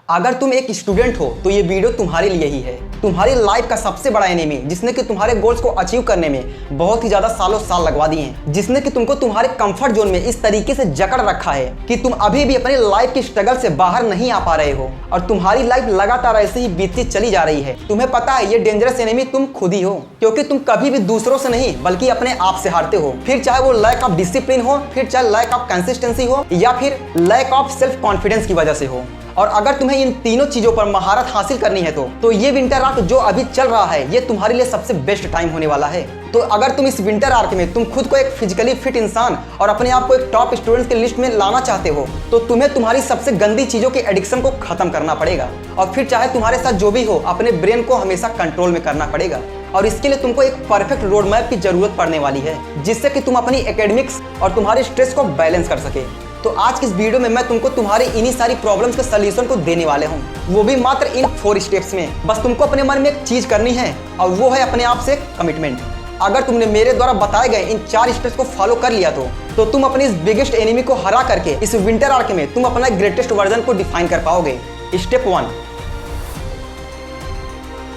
अगर तुम एक स्टूडेंट हो तो ये वीडियो तुम्हारे लिए ही है। तुम्हारी लाइफ का सबसे बड़ा एनिमी जिसने कि तुम्हारे गोल्स को अचीव करने में बहुत ही ज्यादा सालों साल लगवा दिए हैं, जिसने कि तुमको तुम्हारे कंफर्ट जोन में इस तरीके से जकड़ रखा है कि तुम अभी भी अपनी लाइफ की स्ट्रगल से बाहर नहीं आ पा रहे हो और तुम्हारी लाइफ लगातार ऐसे ही बीतती चली जा रही है। तुम्हें पता है ये डेंजरस एनिमी तुम खुद ही हो, क्योंकि तुम कभी भी दूसरों से नहीं बल्कि अपने आप से हारते हो। फिर चाहे वो लैक ऑफ डिसिप्लिन हो, फिर चाहे लैक ऑफ कंसिस्टेंसी हो, या फिर लैक ऑफ सेल्फ कॉन्फिडेंस की वजह से हो। और अगर तुम्हें इन तीनों चीजों पर महारत हासिल करनी है तो ये विंटर आर्क जो अभी चल रहा है ये तुम्हारे लिए सबसे बेस्ट टाइम होने वाला है। तो अगर तुम इस विंटर आर्क में तुम खुद को एक फिजिकली फिट इंसान और अपने आप को एक टॉप स्टूडेंट्स की लिस्ट में लाना चाहते हो तो तुम्हें तुम्हारी सबसे गंदी चीजों के एडिक्शन को खत्म करना पड़ेगा। और फिर चाहे तुम्हारे साथ जो भी हो, अपने ब्रेन को हमेशा कंट्रोल में करना पड़ेगा। और इसके लिए तुमको एक परफेक्ट रोड मैप की जरूरत पड़ने वाली है, जिससे कि तुम अपनी एकेडमिक्स और तुम्हारे स्ट्रेस को बैलेंस कर सके। तो आज की इस वीडियो में मैं तुमको तुम्हारी इन्हीं सारी प्रॉब्लम्स के सलूशन को देने वाले हूँ, वो भी मात्र इन 4 स्टेप्स में। बस तुमको अपने मन में एक चीज करनी है और वो है अपने आप से कमिटमेंट। अगर तुमने मेरे द्वारा बताए गए इन 4 स्टेप्स को फॉलो कर लिया तो तुम अपने इस बिगेस्ट एनिमी को हरा करके इस विंटर आर्क में तुम अपना ग्रेटेस्ट वर्जन को डिफाइन कर पाओगे। स्टेप 1,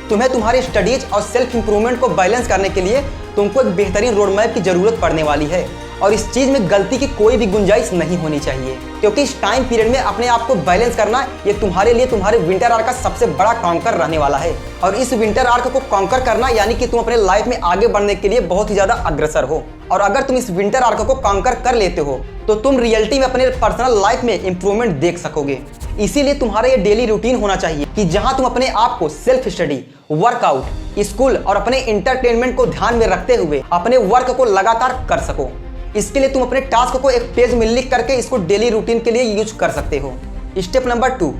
तुम्हें तुम्हारे स्टडीज और सेल्फ इंप्रूवमेंट को बैलेंस करने के लिए तुमको एक बेहतरीन रोड मैप की जरूरत पड़ने वाली है। और इस चीज में गलती की कोई भी गुंजाइश नहीं होनी चाहिए, क्योंकि इस टाइम पीरियड में अपने आप को बैलेंस करना ये तुम्हारे लिए तुम्हारे विंटर आर्क का सबसे बड़ा कॉन्कर रहने वाला है। और इस विंटर आर्क को कॉन्कर करना यानी कि तुम अपने लाइफ में आगे बढ़ने के लिए बहुत ही ज्यादा अग्रसर हो। और अगर तुम इस विंटर आर्क को कॉन्कर कर लेते हो तो तुम रियलिटी में अपने पर्सनल लाइफ में इंप्रूवमेंट देख सकोगे। इसीलिए तुम्हारा ये डेली रूटीन होना चाहिए कि जहां तुम अपने आप को सेल्फ स्टडी, वर्कआउट, स्कूल और अपने इंटरटेनमेंट को ध्यान में रखते हुए अपने वर्क को लगातार कर सको। इसके लिए तुम अपने टास्क को एक पेज में लिख करके इसको डेली रूटीन के लिए यूज कर सकते हो। स्टेप नंबर 2,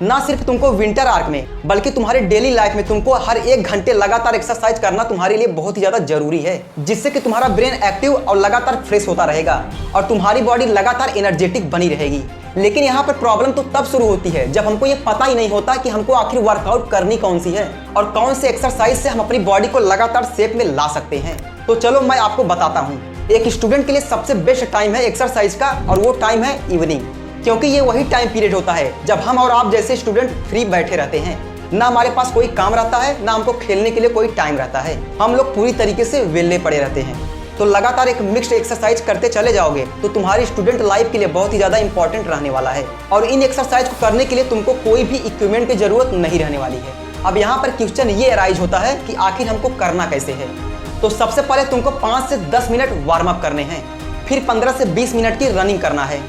ना सिर्फ तुमको विंटर आर्क में बल्कि तुम्हारे डेली लाइफ में तुमको हर 1 घंटे लगातार एक्सरसाइज करना तुम्हारे लिए बहुत ही ज्यादा जरूरी है, जिससे कि तुम्हारा ब्रेन एक्टिव और लगातार फ्रेश होता रहेगा और तुम्हारी बॉडी लगातार एनर्जेटिक बनी रहेगी। लेकिन यहाँ पर प्रॉब्लम तो तब शुरू होती है जब हमको ये पता ही नहीं होता कि हमको आखिर वर्कआउट करनी कौन सी है और कौन से एक्सरसाइज से हम अपनी बॉडी को लगातार शेप में ला सकते हैं। तो चलो मैं आपको बताता हूँ। एक स्टूडेंट के लिए सबसे बेस्ट टाइम है एक्सरसाइज का और वो टाइम है इवनिंग, क्योंकि ये वही टाइम पीरियड होता है जब हम और आप जैसे स्टूडेंट फ्री बैठे रहते हैं। ना हमारे पास कोई काम रहता है, ना हमको खेलने के लिए कोई टाइम रहता है। हम लोग पूरी तरीके से वेले पड़े रहते हैं। तो लगातार एक मिक्स्ड एक्सरसाइज करते चले जाओगे तो तुम्हारी स्टूडेंट लाइफ के लिए बहुत ही ज्यादा इंपॉर्टेंट रहने वाला है। और इन एक्सरसाइज को करने के लिए तुमको कोई भी इक्विपमेंट की जरूरत नहीं रहने वाली है। अब यहाँ पर क्वेश्चन ये अराइज होता है कि आखिर हमको करना कैसे है। तो सबसे पहले तुमको 5 से 10 मिनट वार्म अप करने हैं, फिर 15 से 20 मिनट की रनिंग करना है,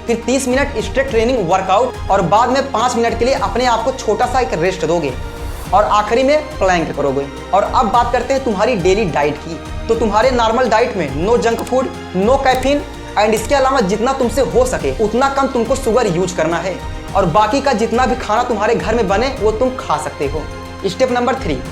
फिर 30 मिनट स्ट्रेट ट्रेनिंग वर्कआउट और बाद में 5 मिनट के लिए अपने आप को छोटा सा एक रेस्ट दोगे और आखिरी में प्लैंक करोगे। और अब बात करते हैं तुम्हारी डेली डाइट की। तो तुम्हारे नॉर्मल डाइट में no junk food, no caffeine and इसके अलावा जितना तुमसे हो सके उतना कम तुमको शुगर यूज करना है और बाकी का जितना भी खाना तुम्हारे घर में बने वो तुम खा सकते हो। स्टेप नंबर 3,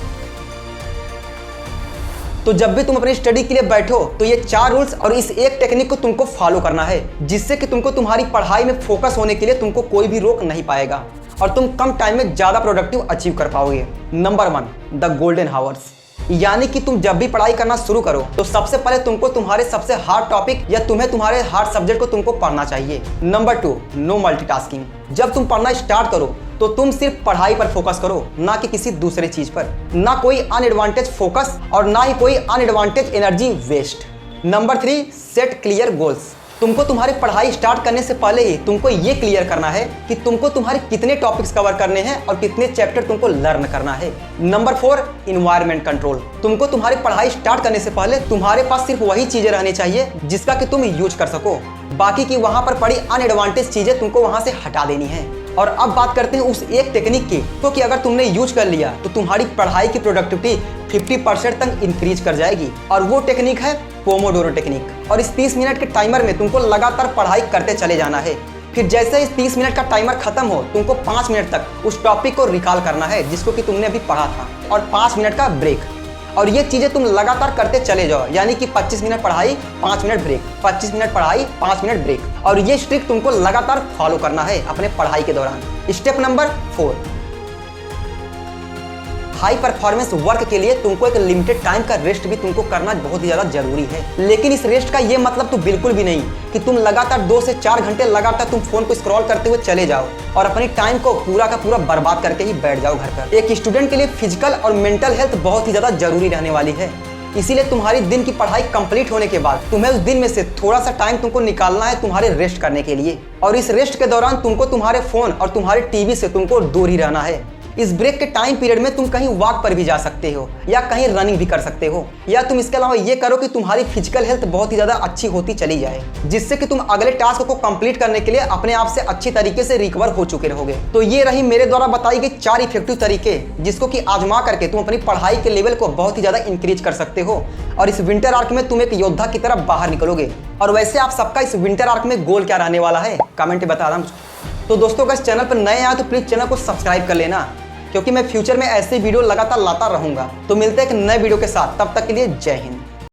तो जब भी तुम अपनी स्टडी के लिए बैठो तो ये 4 रूल्स और इस एक टेक्निक को तुमको फॉलो करना है, जिससे कि तुमको तुम्हारी पढ़ाई में फोकस होने के लिए तुमको कोई भी रोक नहीं पाएगा और तुम कम टाइम में ज्यादा प्रोडक्टिव अचीव कर पाओगे। नंबर 1, द गोल्डन हावर्स, यानी कि तुम जब भी पढ़ाई करना शुरू करो तो सबसे पहले तुमको तुम्हारे सबसे हार्ड टॉपिक या तुम्हारे हार्ड सब्जेक्ट को तुमको पढ़ना चाहिए। नंबर 2, नो मल्टीटास्किंग, जब तुम पढ़ना स्टार्ट करो तो तुम सिर्फ पढ़ाई पर फोकस करो, ना कि किसी दूसरे चीज पर। ना कोई अनएडवांटेज फोकस और ना ही कोई unadvantage energy waste. Number 3, set clear goals, तुमको तुम्हारी पढ़ाई स्टार्ट करने से पहले ही तुमको ये क्लियर करना है कि तुमको तुम्हारे कितने टॉपिक्स कवर करने हैं और कितने चैप्टर तुमको लर्न करना है। नंबर 4, इन्वायरमेंट कंट्रोल, तुमको तुम्हारी पढ़ाई स्टार्ट करने से पहले तुम्हारे पास सिर्फ वही चीजें रहनी चाहिए जिसका कि तुम यूज कर सको, बाकी की वहां पर पड़ी अनएडवांटेज चीजें तुमको वहां से हटा देनी है। और अब बात करते हैं उस एक टेक्निक की, तो कि अगर तुमने यूज कर लिया तो तुम्हारी पढ़ाई की प्रोडक्टिविटी 50% तक इंक्रीज कर जाएगी और वो टेक्निक है पोमोडोरो टेक्निक। और इस 30 मिनट के टाइमर में तुमको लगातार पढ़ाई करते चले जाना है। फिर जैसे इस 30 मिनट का टाइमर खत्म हो तुमको 5 मिनट तक उस टॉपिक को रिकॉल करना है जिसको कि तुमने अभी पढ़ा था और 5 मिनट का ब्रेक। और ये चीजें तुम लगातार करते चले जाओ, यानी कि 25 मिनट पढ़ाई 5 मिनट ब्रेक, 25 मिनट पढ़ाई 5 मिनट ब्रेक। और ये ट्रिक तुमको लगातार फॉलो करना है अपने पढ़ाई के दौरान। Step number 4, high performance work के लिए तुमको एक लिमिटेड टाइम का रेस्ट भी तुमको करना बहुत ही ज़्यादा जरूरी है। लेकिन इस रेस्ट का ये मतलब तो बिल्कुल भी नहीं कि तुम लगातार 2 से 4 घंटे लगातार तुम फोन को स्क्रॉल करते हुए चले जाओ और अपनी टाइम को पूरा का पूरा बर्बाद करके ही बैठ जाओ घर पर। एक स्टूडेंट के लिए फिजिकल और मेंटल हेल्थ बहुत ही ज़्यादा जरूरी रहने वाली है। इसीलिए तुम्हारी दिन की पढ़ाई कंप्लीट होने के बाद तुम्हें उस दिन में से थोड़ा सा टाइम तुमको निकालना है तुम्हारे रेस्ट करने के लिए। और इस रेस्ट के दौरान तुमको तुम्हारे फोन और तुम्हारे टीवी से तुमको दूर ही रहना है। इस ब्रेक के टाइम पीरियड में तुम कहीं वॉक पर भी जा सकते हो या कहीं रनिंग भी कर सकते हो, या तुम इसके अलावा ये करो कि तुम्हारी फिजिकल हेल्थ बहुत ही ज़्यादा अच्छी होती चली जाए, जिससे कि तुम अगले टास्क को कंप्लीट करने के लिए अपने आप से अच्छी तरीके से रिकवर हो चुके रहोगे। तो ये रही मेरे द्वारा बताई गई 4 इफेक्टिव तरीके जिसको कि आजमा करके तुम अपनी पढ़ाई के लेवल को बहुत ही ज़्यादा इंक्रीज कर सकते हो और इस विंटर आर्क में तुम एक योद्धा की तरह बाहर निकलोगे। और वैसे आप सबका इस विंटर आर्क में गोल क्या रहने वाला है कमेंट में बता रहा हूँ। तो दोस्तों अगर इस चैनल पर नए आए तो प्लीज़ चैनल को सब्सक्राइब कर लेना, क्योंकि मैं फ्यूचर में ऐसे वीडियो लगातार लाता रहूंगा। तो मिलते हैं एक नए वीडियो के साथ, तब तक के लिए जय हिंद।